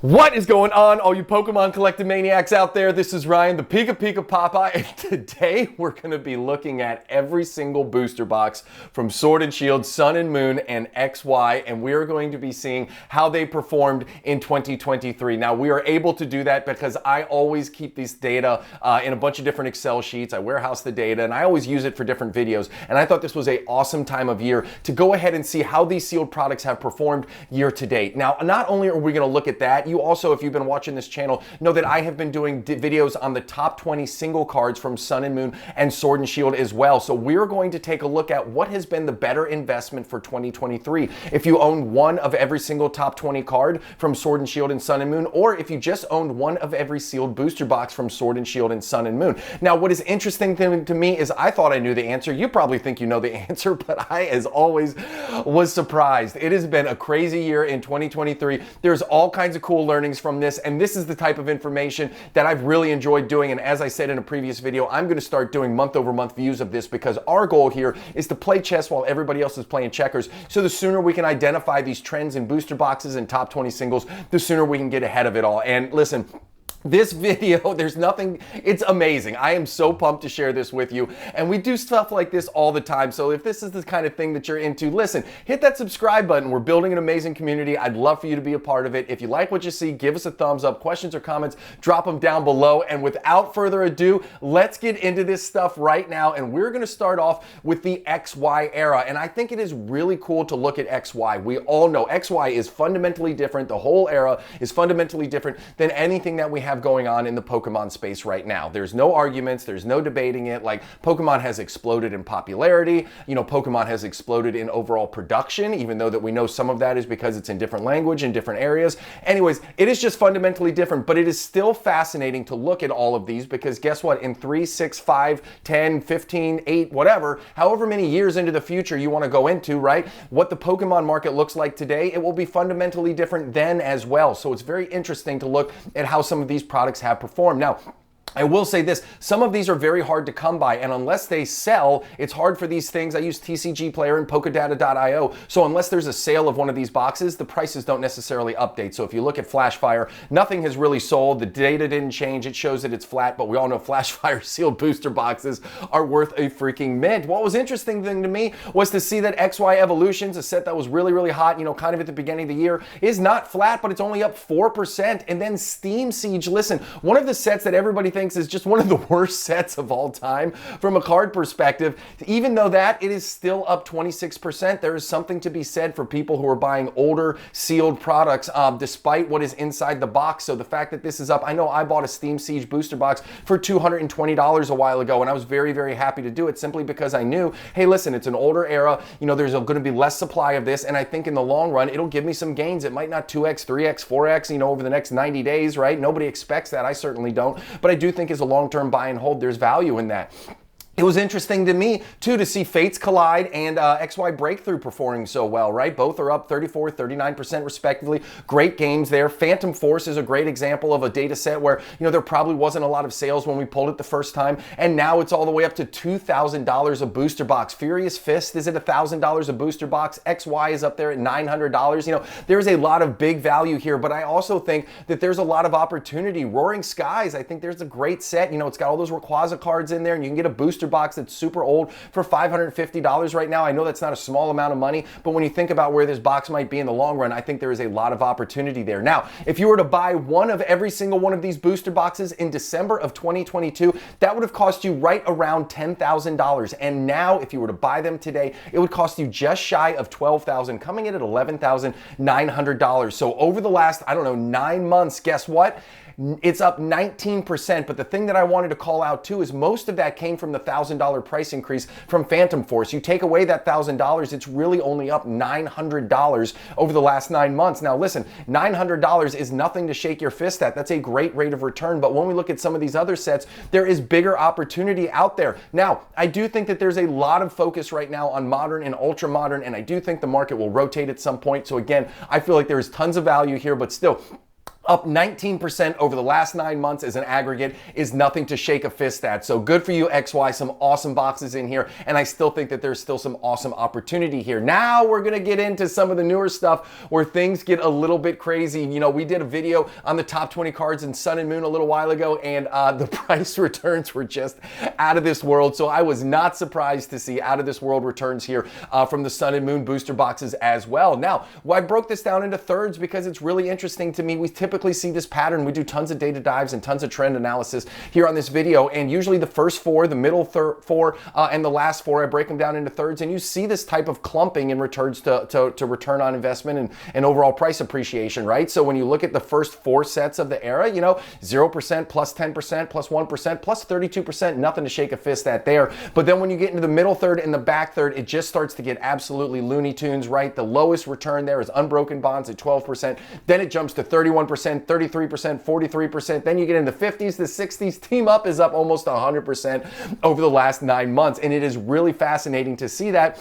What is going on, all you Pokemon collecting maniacs out there? This is Ryan, the PikaPikaPaPa, and today we're going to be looking at every single booster box from Sword and Shield, Sun and Moon, and XY, and we are going to be seeing how they performed in 2023. Now, we are able to do that because I always keep this data in a bunch of different Excel sheets. I warehouse the data, and I always use it for different videos, and I thought this was an awesome time of year to go ahead and see how these sealed products have performed year to date. Now, not only are we going to look at that, you also, if you've been watching this channel, know that I have been doing videos on the top 20 single cards from Sun and Moon and Sword and Shield as well. So we're going to take a look at what has been the better investment for 2023. If you own one of every single top 20 card from Sword and Shield and Sun and Moon, or if you just owned one of every sealed booster box from Sword and Shield and Sun and Moon. Now, what is interesting to me is I thought I knew the answer. You probably think you know the answer, but I, as always, was surprised. It has been a crazy year in 2023. There's all kinds of cool learnings from this, and this is the type of information that I've really enjoyed doing. And as I said in a previous video, I'm going to start doing month-over-month views of this because our goal here is to play chess while everybody else is playing checkers. So the sooner we can identify these trends in booster boxes and top 20 singles, the sooner we can get ahead of it all. And listen, this video, there's nothing, it's amazing. I am so pumped to share this with you. And we do stuff like this all the time. So if this is the kind of thing that you're into, listen, hit that subscribe button. We're building an amazing community. I'd love for you to be a part of it. If you like what you see, give us a thumbs up. Questions or comments, drop them down below. And without further ado, let's get into this stuff right now. And we're gonna start off with the XY era. And I think it is really cool to look at XY. We all know XY is fundamentally different. The whole era is fundamentally different than anything that we have going on in the Pokemon space right now. There's no arguments, there's no debating it. Like, Pokemon has exploded in popularity, you know, Pokemon has exploded in overall production, even though that we know some of that is because it's in different language in different areas. Anyways, it is just fundamentally different, but it is still fascinating to look at all of these because guess what? In 3, 6, 5, 10, 15, 8, whatever, however many years into the future you want to go into, right? What the Pokemon market looks like today, it will be fundamentally different then as well. So it's very interesting to look at how some of these products have performed. Now, I will say this, some of these are very hard to come by, and unless they sell, it's hard for these things. I use TCG Player and Pokedata.io, so unless there's a sale of one of these boxes, the prices don't necessarily update. So if you look at Flashfire, nothing has really sold. The data didn't change. It shows that it's flat, but we all know Flashfire sealed booster boxes are worth a freaking mint. What was interesting thing to me was to see that XY Evolutions, a set that was really, really hot, you know, kind of at the beginning of the year, is not flat, but it's only up 4%. And then Steam Siege, listen, one of the sets that everybody thinks is just one of the worst sets of all time from a card perspective. Even though that it is still up 26%, there is something to be said for people who are buying older sealed products despite what is inside the box. So the fact that this is up, I know I bought a Steam Siege booster box for $220 a while ago, and I was very, very happy to do it simply because I knew, hey, listen, it's an older era, you know, there's going to be less supply of this, and I think in the long run it'll give me some gains. It might not 2x, 3x, 4x, you know, over the next 90 days, right? Nobody expects that. I certainly don't, but I do think as a long-term buy and hold, there's value in that. It was interesting to me, too, to see Fates Collide and XY Breakthrough performing so well, right? Both are up 34, 39% respectively. Great games there. Phantom Force is a great example of a data set where, you know, there probably wasn't a lot of sales when we pulled it the first time, and now it's all the way up to $2,000 a booster box. Furious Fist is at $1,000 a booster box. XY is up there at $900. You know, there's a lot of big value here, but I also think that there's a lot of opportunity. Roaring Skies, I think there's a great set. You know, it's got all those Rayquaza cards in there, and you can get a booster box that's super old for $550 right now. I know that's not a small amount of money, but when you think about where this box might be in the long run, I think there is a lot of opportunity there. Now, if you were to buy one of every single one of these booster boxes in December of 2022, that would have cost you right around $10,000. And now, if you were to buy them today, it would cost you just shy of $12,000, coming in at $11,900. So over the last, I don't know, 9 months, guess what? It's up 19%, but the thing that I wanted to call out too is most of that came from the $1,000 price increase from Phantom Force. You take away that $1,000, it's really only up $900 over the last 9 months. Now listen, $900 is nothing to shake your fist at. That's a great rate of return, but when we look at some of these other sets, there is bigger opportunity out there. Now, I do think that there's a lot of focus right now on modern and ultra modern, and I do think the market will rotate at some point. So again, I feel like there is tons of value here, but still, up 19% over the last 9 months as an aggregate is nothing to shake a fist at. So good for you, XY. Some awesome boxes in here. And I still think that there's still some awesome opportunity here. Now we're going to get into some of the newer stuff where things get a little bit crazy. You know, we did a video on the top 20 cards in Sun and Moon a little while ago, and the price returns were just out of this world. So I was not surprised to see out of this world returns here from the Sun and Moon booster boxes as well. Now, I broke this down into thirds because it's really interesting to me. We typically see this pattern. We do tons of data dives and tons of trend analysis here on this video, and usually the first four, the middle four, and the last four, I break them down into thirds, and you see this type of clumping in returns to return on investment and overall price appreciation, right? So when you look at the first four sets of the era, you know, 0%, plus 10%, plus 1%, plus 32%, nothing to shake a fist at there. But then when you get into the middle third and the back third, it just starts to get absolutely Looney Tunes, right? The lowest return there is unbroken bonds at 12%. Then it jumps to 31%, 33%, 43%. Then you get in the 50s, the 60s. Team Up is up almost 100% over the last 9 months. And it is really fascinating to see that.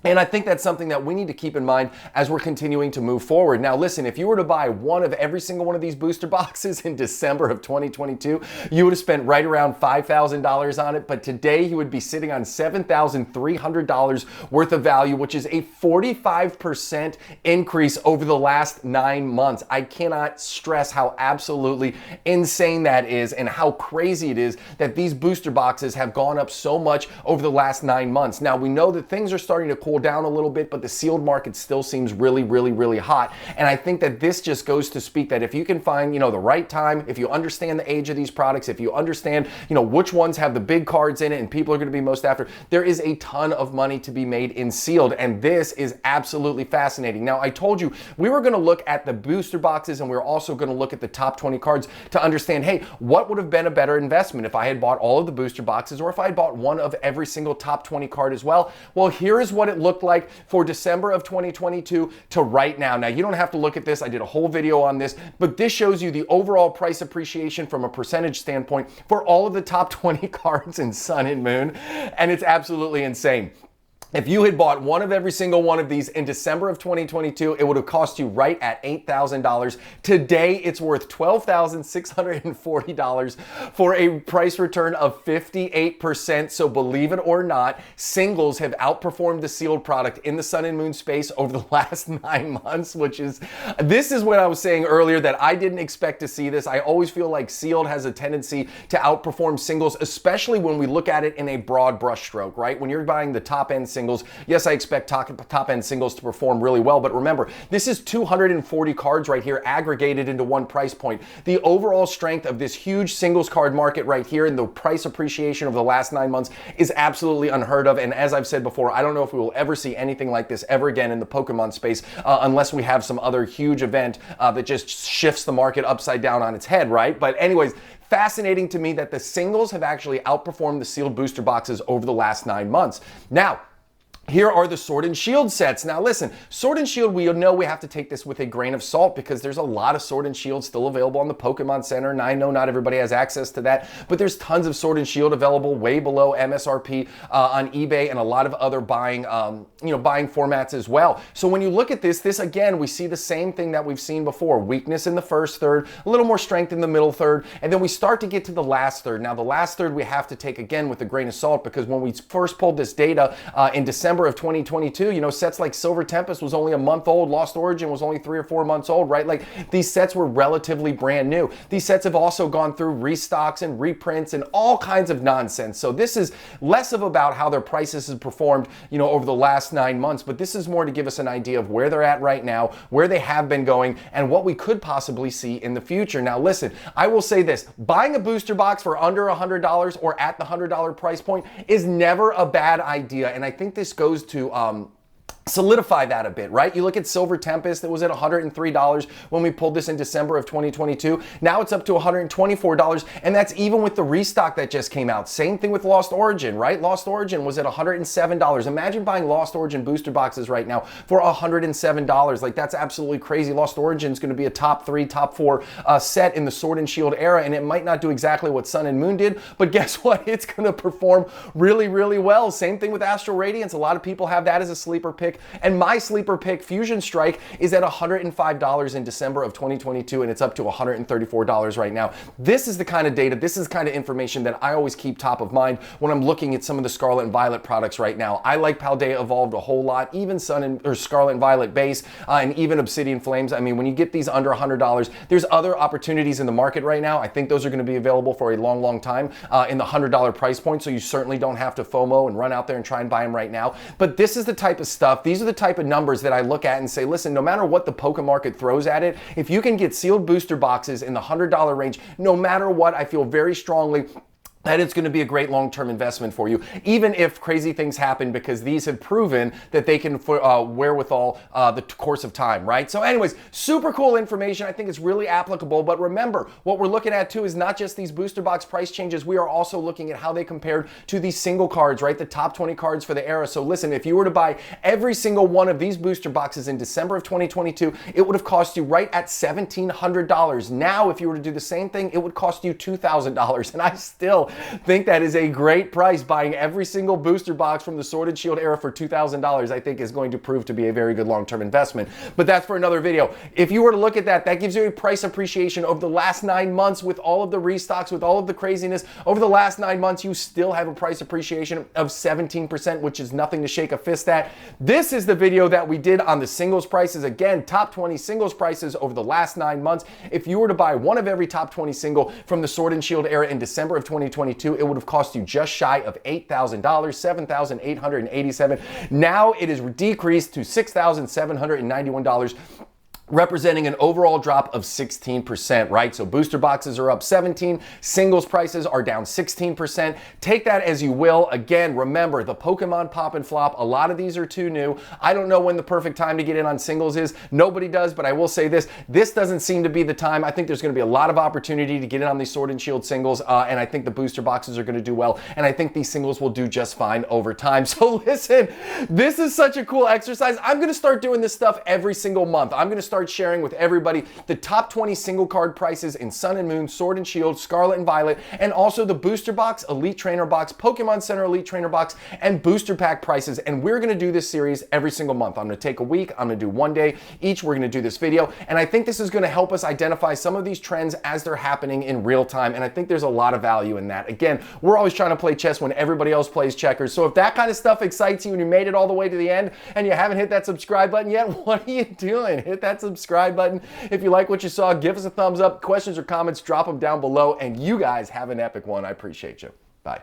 And I think that's something that we need to keep in mind as we're continuing to move forward. Now, listen, if you were to buy one of every single one of these booster boxes in December of 2022, you would have spent right around $5,000 on it. But today you would be sitting on $7,300 worth of value, which is a 45% increase over the last 9 months. I cannot stress how absolutely insane that is and how crazy it is that these booster boxes have gone up so much over the last 9 months. Now, we know that things are starting to cool down a little bit, but the sealed market still seems really, really, really hot. And I think that this just goes to speak that if you can find, you know, the right time, if you understand the age of these products, if you understand, you know, which ones have the big cards in it and people are going to be most after, there is a ton of money to be made in sealed. And this is absolutely fascinating. Now, I told you we were going to look at the booster boxes and we we're also going to look at the top 20 cards to understand, hey, what would have been a better investment if I had bought all of the booster boxes or if I had bought one of every single top 20 card as well? Well, here is what it looked like for December of 2022 to right now. Now, you don't have to look at this. I did a whole video on this, but this shows you the overall price appreciation from a percentage standpoint for all of the top 20 cards in Sun and Moon, and it's absolutely insane. If you had bought one of every single one of these in December of 2022, it would have cost you right at $8,000. Today, it's worth $12,640 for a price return of 58%. So believe it or not, singles have outperformed the sealed product in the Sun and Moon space over the last 9 months, this is what I was saying earlier that I didn't expect to see this. I always feel like sealed has a tendency to outperform singles, especially when we look at it in a broad brushstroke, right? When you're buying the top end singles, yes, I expect top end singles to perform really well, but remember, this is 240 cards right here aggregated into one price point. The overall strength of this huge singles card market right here and the price appreciation of the last 9 months is absolutely unheard of. And as I've said before, I don't know if we will ever see anything like this ever again in the Pokemon space unless we have some other huge event that just shifts the market upside down on its head, right? But anyways, fascinating to me that the singles have actually outperformed the sealed booster boxes over the last 9 months. Now, here are the Sword and Shield sets. Now listen, Sword and Shield, we know we have to take this with a grain of salt because there's a lot of Sword and Shield still available on the Pokemon Center, and I know not everybody has access to that, but there's tons of Sword and Shield available way below MSRP on eBay and a lot of other buying formats as well. So when you look at this again, we see the same thing that we've seen before. Weakness in the first third, a little more strength in the middle third, and then we start to get to the last third. Now the last third we have to take again with a grain of salt because when we first pulled this data in December of 2022, you know, sets like Silver Tempest was only a month old, Lost Origin was only 3 or 4 months old, right? Like these sets were relatively brand new. These sets have also gone through restocks and reprints and all kinds of nonsense. So this is less of about how their prices have performed, you know, over the last 9 months, but this is more to give us an idea of where they're at right now, where they have been going, and what we could possibly see in the future. Now listen, I will say this, buying a booster box for under $100 or at the $100 price point is never a bad idea, and I think this goes to solidify that a bit, right? You look at Silver Tempest, that was at $103 when we pulled this in December of 2022. Now it's up to $124, and that's even with the restock that just came out. Same thing with Lost Origin, right? Lost Origin was at $107. Imagine buying Lost Origin booster boxes right now for $107. Like, that's absolutely crazy. Lost Origin is going to be a top 3, top 4 set in the Sword and Shield era, and it might not do exactly what Sun and Moon did, but guess what? It's going to perform really, really well. Same thing with Astral Radiance. A lot of people have that as a sleeper pick pick. And my sleeper pick, Fusion Strike, is at $105 in December of 2022, and it's up to $134 right now. This is the kind of data, this is the kind of information that I always keep top of mind when I'm looking at some of the Scarlet and Violet products right now. I like Paldea Evolved a whole lot, even Scarlet and Violet Base, and even Obsidian Flames. I mean, when you get these under $100, there's other opportunities in the market right now. I think those are going to be available for a long, long time in the $100 price point, so you certainly don't have to FOMO and run out there and try and buy them right now. But this is the type of stuff, these are the type of numbers that I look at and say, listen, no matter what the Poké market throws at it, if you can get sealed booster boxes in the $100 range, no matter what, I feel very strongly that it's going to be a great long-term investment for you, even if crazy things happen, because these have proven that they can wherewithal the course of time, right? So anyways, super cool information. I think it's really applicable, but remember, what we're looking at too is not just these booster box price changes. We are also looking at how they compared to these single cards, right? The top 20 cards for the era. So listen, if you were to buy every single one of these booster boxes in December of 2022, it would have cost you right at $1,700. Now, if you were to do the same thing, it would cost you $2,000. And I still think that is a great price. Buying every single booster box from the Sword and Shield era for $2,000, I think is going to prove to be a very good long-term investment. But that's for another video. If you were to look at that, that gives you a price appreciation over the last 9 months with all of the restocks, with all of the craziness. Over the last 9 months, you still have a price appreciation of 17%, which is nothing to shake a fist at. This is the video that we did on the singles prices. Again, top 20 singles prices over the last 9 months. If you were to buy one of every top 20 single from the Sword and Shield era in December of 2022, it would have cost you just shy of $8,000, $7,887. Now it is decreased to $6,791, representing an overall drop of 16%, right? So booster boxes are up 17, singles prices are down 16%. Take that as you will. Again, remember, the Pokemon pop and flop, a lot of these are too new. I don't know when the perfect time to get in on singles is. Nobody does, but I will say this doesn't seem to be the time. I think there's going to be a lot of opportunity to get in on these Sword and Shield singles, and I think the booster boxes are going to do well, and I think these singles will do just fine over time. So listen, this is such a cool exercise. I'm going to start doing this stuff every single month. I'm going to start sharing with everybody the top 20 single card prices in Sun and Moon, Sword and Shield, Scarlet and Violet, and also the booster box, Elite Trainer box, Pokemon Center Elite Trainer box, and booster pack prices. And we're going to do this series every single month. I'm going to take a week. I'm going to do one day each. We're going to do this video. And I think this is going to help us identify some of these trends as they're happening in real time. And I think there's a lot of value in that. Again, we're always trying to play chess when everybody else plays checkers. So if that kind of stuff excites you and you made it all the way to the end and you haven't hit that subscribe button yet, what are you doing? Hit that subscribe button. If you like what you saw, give us a thumbs up. Questions or comments, drop them down below. And you guys have an epic one. I appreciate you. Bye.